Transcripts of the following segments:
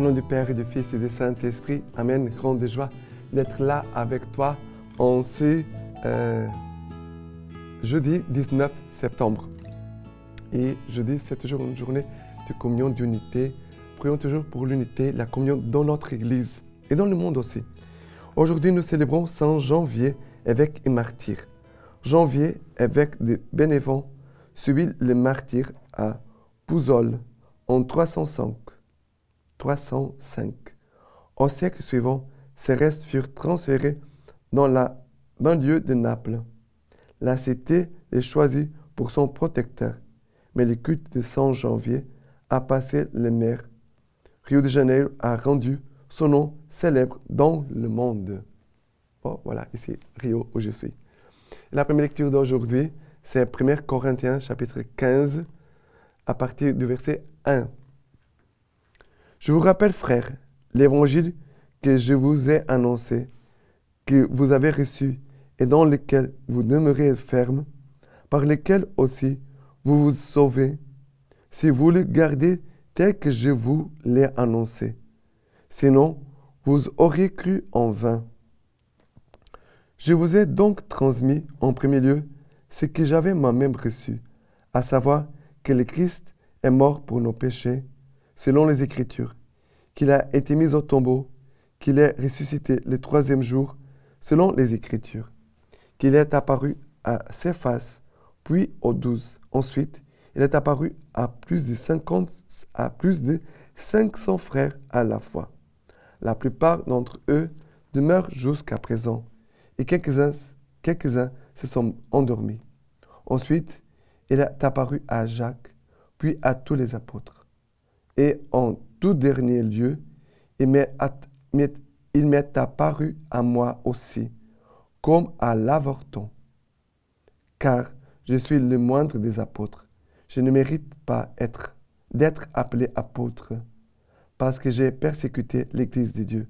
nom du Père et du Fils et du Saint-Esprit, Amen. Grande joie d'être là avec toi en ce jeudi 19 septembre. Et jeudi, c'est toujours une journée de communion, d'unité. Prions toujours pour l'unité, la communion dans notre Église et dans le monde aussi. Aujourd'hui, nous célébrons Saint Janvier, évêque et martyr. Janvier, évêque de Bénévent, subit le martyr à Pouzzoles en 305. Au siècle suivant, ses restes furent transférés dans la banlieue de Naples. La cité est choisie pour son protecteur, mais le culte de Saint Janvier a passé les mers. Rio de Janeiro a rendu son nom célèbre dans le monde. Oh, voilà, ici, Rio, où je suis. La première lecture d'aujourd'hui, c'est 1 Corinthiens, chapitre 15, à partir du verset 1. Je vous rappelle, frères, l'évangile que je vous ai annoncé, que vous avez reçu et dans lequel vous demeurez ferme, par lequel aussi vous vous sauvez, si vous le gardez tel que je vous l'ai annoncé. Sinon, vous auriez cru en vain. Je vous ai donc transmis en premier lieu ce que j'avais moi-même reçu, à savoir que le Christ est mort pour nos péchés, selon les Écritures, qu'il a été mis au tombeau, qu'il est ressuscité le troisième jour, selon les Écritures, qu'il est apparu à Céphas, puis aux 12. Ensuite, il est apparu à plus de 500 frères à la fois. La plupart d'entre eux demeurent jusqu'à présent, et quelques-uns se sont endormis. Ensuite, il est apparu à Jacques, puis à tous les apôtres. Et en tout dernier lieu, il m'est apparu à moi aussi, comme à l'avorton. Car je suis le moindre des apôtres. Je ne mérite pas d'être appelé apôtre, parce que j'ai persécuté l'Église de Dieu.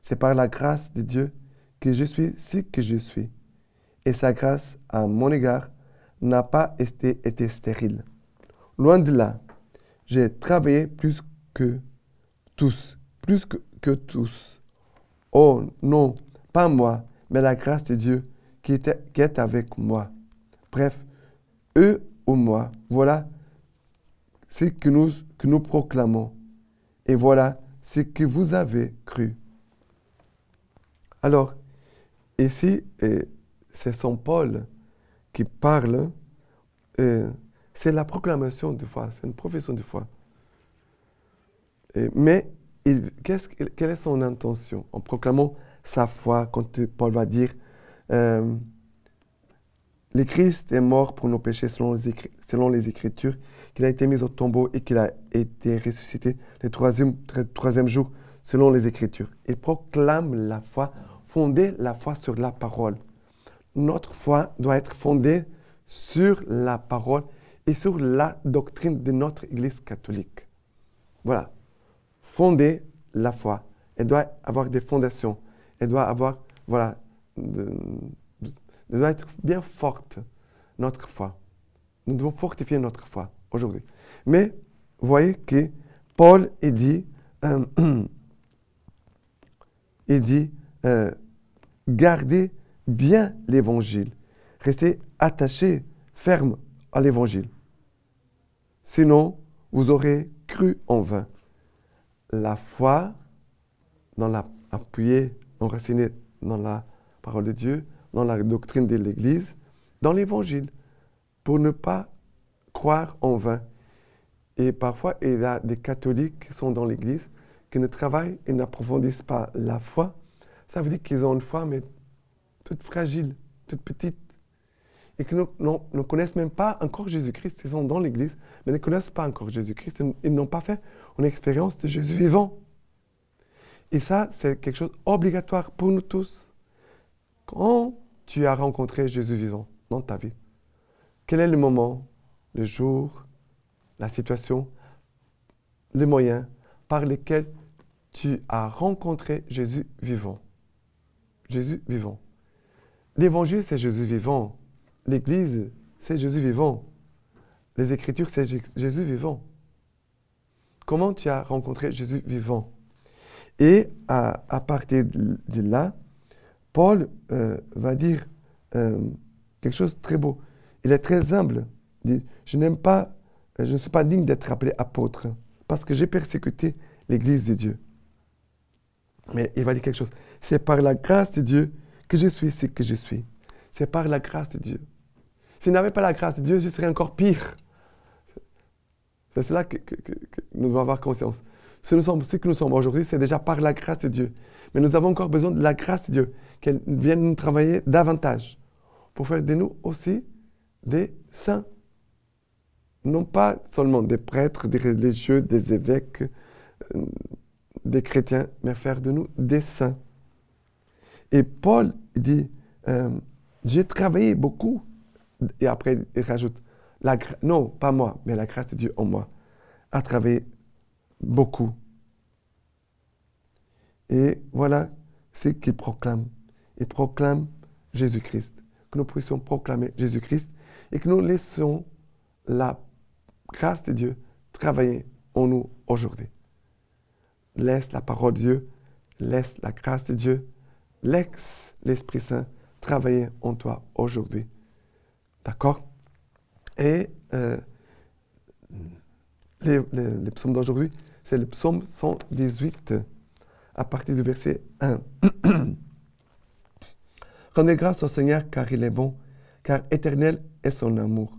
C'est par la grâce de Dieu que je suis ce que je suis. Et sa grâce à mon égard n'a pas été stérile. Loin de là, j'ai travaillé plus que tous. Oh non, pas moi, mais la grâce de Dieu qui est avec moi. Bref, eux ou moi, voilà ce que nous proclamons. Et voilà ce que vous avez cru. Alors, ici, c'est Saint Paul qui parle. C'est la proclamation de foi, c'est une profession de foi. Mais quelle est son intention en proclamant sa foi quand Paul va dire le Christ est mort pour nos péchés selon les Écritures, qu'il a été mis au tombeau et qu'il a été ressuscité le troisième jour selon les Écritures. Il proclame la foi, fonder la foi sur la parole. Notre foi doit être fondée sur la parole et sur la doctrine de notre Église catholique. Voilà. Fonder la foi. Elle doit avoir des fondations. Elle doit avoir, elle doit être bien forte, notre foi. Nous devons fortifier notre foi aujourd'hui. Mais, vous voyez que Paul, il dit, gardez bien l'Évangile. Restez attachés, fermes à l'Évangile. Sinon, vous aurez cru en vain. La foi, appuyée, enracinée dans la parole de Dieu, dans la doctrine de l'Église, dans l'Évangile, pour ne pas croire en vain. Et parfois, il y a des catholiques qui sont dans l'Église, qui ne travaillent et n'approfondissent pas la foi. Ça veut dire qu'ils ont une foi, mais toute fragile, toute petite. Et qui ne connaissent même pas encore Jésus-Christ. Ils sont dans l'Église, mais ne connaissent pas encore Jésus-Christ. Ils n'ont pas fait une expérience de Jésus vivant. Et ça, c'est quelque chose d'obligatoire pour nous tous. Quand tu as rencontré Jésus vivant dans ta vie, quel est le moment, le jour, la situation, les moyens par lesquels tu as rencontré Jésus vivant? Jésus vivant. L'Évangile, c'est Jésus vivant. L'Église, c'est Jésus vivant. Les Écritures, c'est Jésus vivant. Comment tu as rencontré Jésus vivant? Et à partir de là, Paul va dire quelque chose de très beau. Il est très humble. Il dit, je ne suis pas digne d'être appelé apôtre parce que j'ai persécuté l'Église de Dieu. Mais il va dire quelque chose. C'est par la grâce de Dieu que je suis ce que je suis. C'est par la grâce de Dieu. S'il n'avait pas la grâce de Dieu, je serais encore pire. C'est cela que nous devons avoir conscience. Ce que nous sommes aujourd'hui, c'est déjà par la grâce de Dieu. Mais nous avons encore besoin de la grâce de Dieu, qu'elle vienne nous travailler davantage pour faire de nous aussi des saints. Non pas seulement des prêtres, des religieux, des évêques, des chrétiens, mais faire de nous des saints. Et Paul dit, j'ai travaillé beaucoup. Et après, il rajoute, non, pas moi, mais la grâce de Dieu en moi, a travaillé beaucoup. Et voilà ce qu'il proclame. Il proclame Jésus-Christ. Que nous puissions proclamer Jésus-Christ et que nous laissions la grâce de Dieu travailler en nous aujourd'hui. Laisse la parole de Dieu, laisse la grâce de Dieu, laisse l'Esprit Saint travailler en toi aujourd'hui. D'accord? Et les psaumes d'aujourd'hui, c'est le psaume 118, à partir du verset 1. Rendez grâce au Seigneur car il est bon, car éternel est son amour.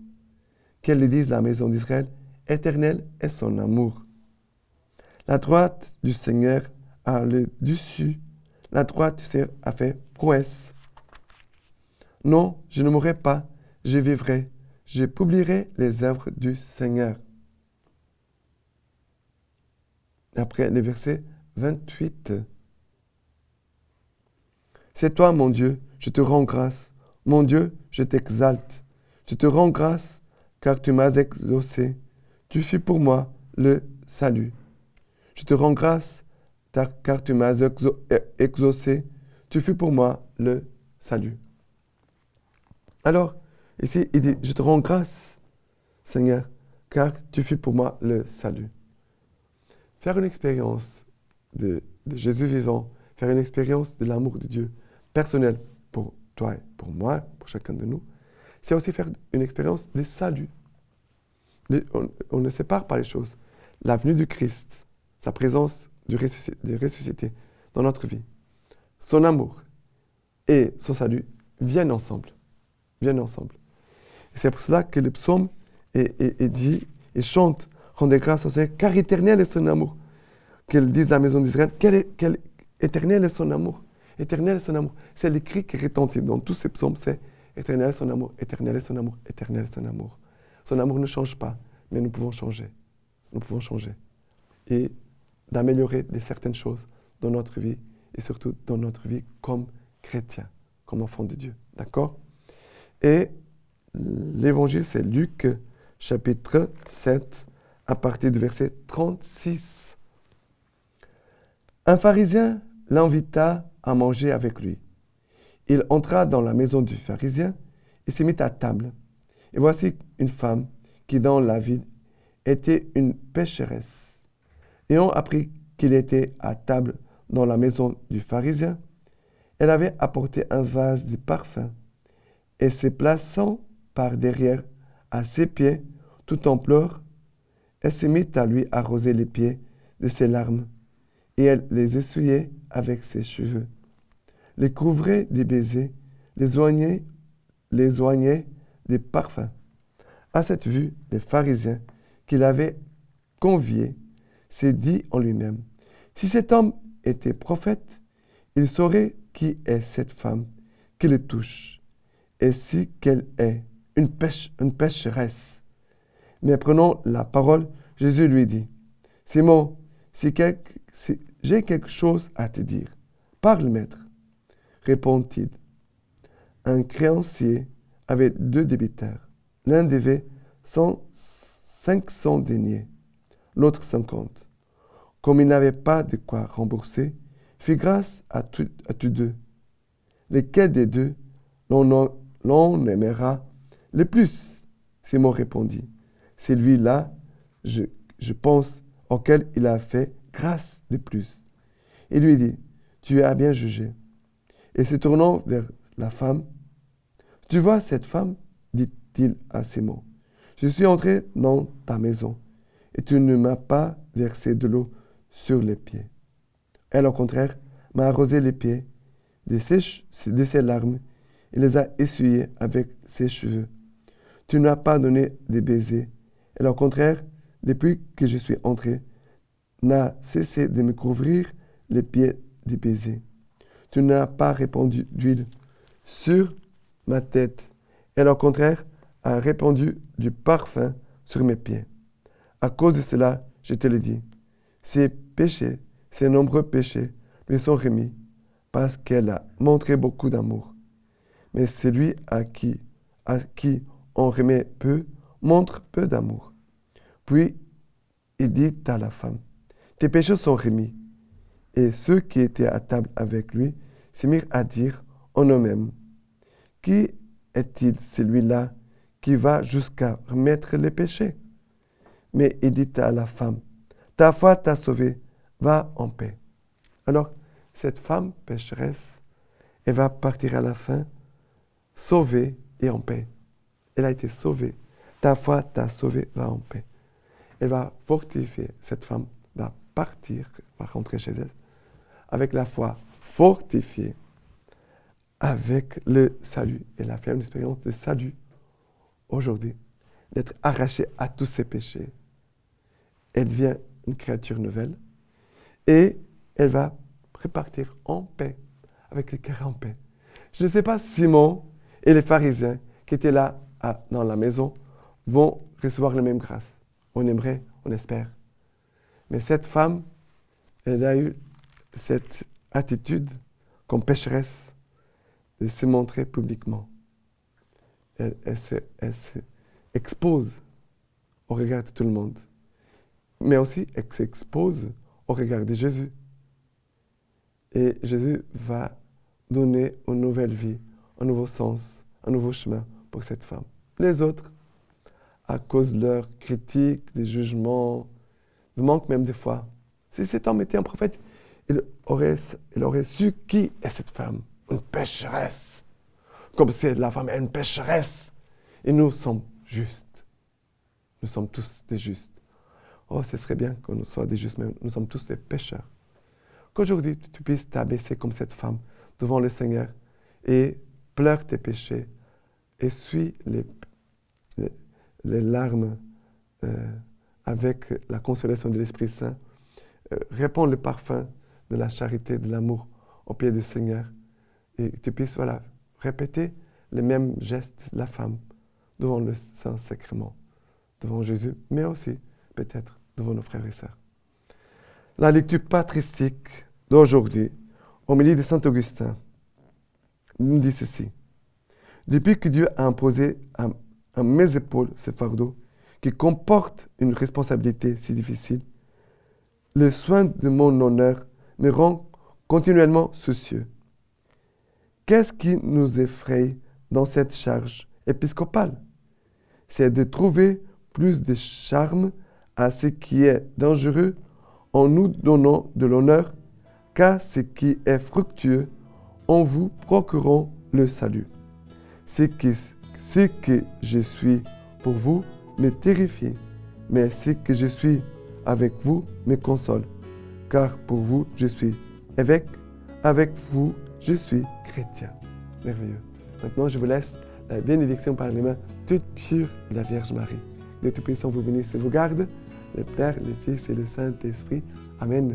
Qu'elle le dise la maison d'Israël, éternel est son amour. La droite du Seigneur a le dessus, la droite du Seigneur a fait prouesse. Non, je ne mourrai pas, je vivrai, je publierai les œuvres du Seigneur. Après le verset 28. C'est toi, mon Dieu, je te rends grâce. Mon Dieu, je t'exalte. Je te rends grâce, car tu m'as exaucé. Tu fus pour moi le salut. Je te rends grâce, car tu m'as exaucé. Tu fus pour moi le salut. Alors, ici, il dit, je te rends grâce, Seigneur, car tu fus pour moi le salut. Faire une expérience de Jésus vivant, faire une expérience de l'amour de Dieu personnel pour toi et pour moi, pour chacun de nous, c'est aussi faire une expérience de salut. On ne sépare pas les choses. La venue du Christ, sa présence du ressuscité dans notre vie, son amour et son salut viennent ensemble. Viennent ensemble. Et c'est pour cela que le psaume dit et chante, rendez grâce au Seigneur, car éternel est son amour. Qu'elle dise la maison d'Israël, quel éternel est son amour. Éternel est son amour. C'est le cri qui retentit dans tous ces psaumes, c'est éternel est son amour, éternel est son amour, éternel est son amour. Son amour ne change pas, mais nous pouvons changer. Nous pouvons changer. Et d'améliorer certaines choses dans notre vie, et surtout dans notre vie comme chrétien, comme enfant de Dieu. D'accord? Et l'évangile, c'est Luc, chapitre 7, à partir du verset 36. Un pharisien l'invita à manger avec lui. Il entra dans la maison du pharisien et se mit à table. Et voici une femme qui, dans la ville, était une pécheresse. Ayant appris qu'il était à table dans la maison du pharisien, elle avait apporté un vase de parfum et se plaçant par derrière à ses pieds, tout en pleurs, elle se mit à lui arroser les pieds de ses larmes, et elle les essuyait avec ses cheveux, les couvrait des baisers, les oignait des parfums. À cette vue, les pharisiens qui l'avaient convié s'est dit en lui-même, si cet homme était prophète, il saurait qui est cette femme qui le touche, et si qu'elle est une pécheresse. Mais prenant la parole, Jésus lui dit, Simon, si j'ai quelque chose à te dire, parle, maître. Répond-il. Un créancier avait 2 débiteurs. L'un devait 500 deniers, l'autre 50. Comme il n'avait pas de quoi rembourser, il fit grâce à tous deux. Lequel des deux l'on aimera le plus? Simon répondit. C'est lui-là, je pense, auquel il a fait grâce de plus. Il lui dit, tu as bien jugé. Et se tournant vers la femme, tu vois cette femme, dit-il à Simon, je suis entré dans ta maison et tu ne m'as pas versé de l'eau sur les pieds. Elle, au contraire, m'a arrosé les pieds de ses larmes et les a essuyés avec ses cheveux. Tu ne m'as pas donné des baisers. Elle, au contraire, depuis que je suis entré, n'a cessé de me couvrir les pieds de baisers. Tu n'as pas répandu d'huile sur ma tête. Elle, au contraire, a répandu du parfum sur mes pieds. À cause de cela, je te le dis, ses péchés, ses nombreux péchés, lui sont remis, parce qu'elle a montré beaucoup d'amour. Mais celui à qui on remet peu, montre peu d'amour. Puis il dit à la femme, tes péchés sont remis. Et ceux qui étaient à table avec lui se mirent à dire en eux-mêmes, qui est-il celui-là qui va jusqu'à remettre les péchés? Mais il dit à la femme, ta foi t'a sauvée, va en paix. Alors, cette femme pécheresse, elle va partir à la fin, sauvée et en paix. Elle a été sauvée. Ta foi t'a sauvée, va en paix. Elle va fortifier, cette femme va partir, va rentrer chez elle, avec la foi fortifiée, avec le salut. Elle a fait une expérience de salut aujourd'hui, d'être arrachée à tous ses péchés. Elle devient une créature nouvelle et elle va repartir en paix, avec le cœur en paix. Je ne sais pas si Simon et les pharisiens qui étaient là dans la maison vont recevoir la même grâce. On aimerait, on espère. Mais cette femme, elle a eu cette attitude comme pécheresse de se montrer publiquement. Elle se expose au regard de tout le monde. Mais aussi, elle s'expose au regard de Jésus. Et Jésus va donner une nouvelle vie, un nouveau sens, un nouveau chemin pour cette femme. Les autres, à cause de leurs critiques, des jugements, du manque même des fois. Si cet homme était un prophète, il aurait su qui est cette femme. Une pécheresse. Comme si la femme est une pécheresse. Et nous sommes justes. Nous sommes tous des justes. Oh, ce serait bien qu'on soit des justes, mais nous sommes tous des pécheurs. Qu'aujourd'hui, tu puisses t'abaisser comme cette femme devant le Seigneur et pleure tes péchés, essuie les larmes avec la consolation de l'Esprit Saint, répands le parfum de la charité, de l'amour au pied du Seigneur et tu puisses répéter les mêmes gestes de la femme devant le Saint-Sacrement, devant Jésus, mais aussi peut-être devant nos frères et sœurs. La lecture patristique d'aujourd'hui, homélie de Saint Augustin, nous dit ceci. Depuis que Dieu a imposé à mes épaules ce fardeau qui comporte une responsabilité si difficile, le soin de mon honneur me rend continuellement soucieux. Qu'est-ce qui nous effraie dans cette charge épiscopale? C'est de trouver plus de charme à ce qui est dangereux en nous donnant de l'honneur qu'à ce qui est fructueux en vous procurant le salut. Ce que je suis pour vous me terrifie, mais ce que je suis avec vous me console, car pour vous je suis évêque, avec vous je suis chrétien. Merveilleux. Maintenant je vous laisse la bénédiction par les mains toutes pures de la Vierge Marie. Dieu Tout-Puissant vous bénisse et vous garde, le Père, le Fils et le Saint-Esprit. Amen.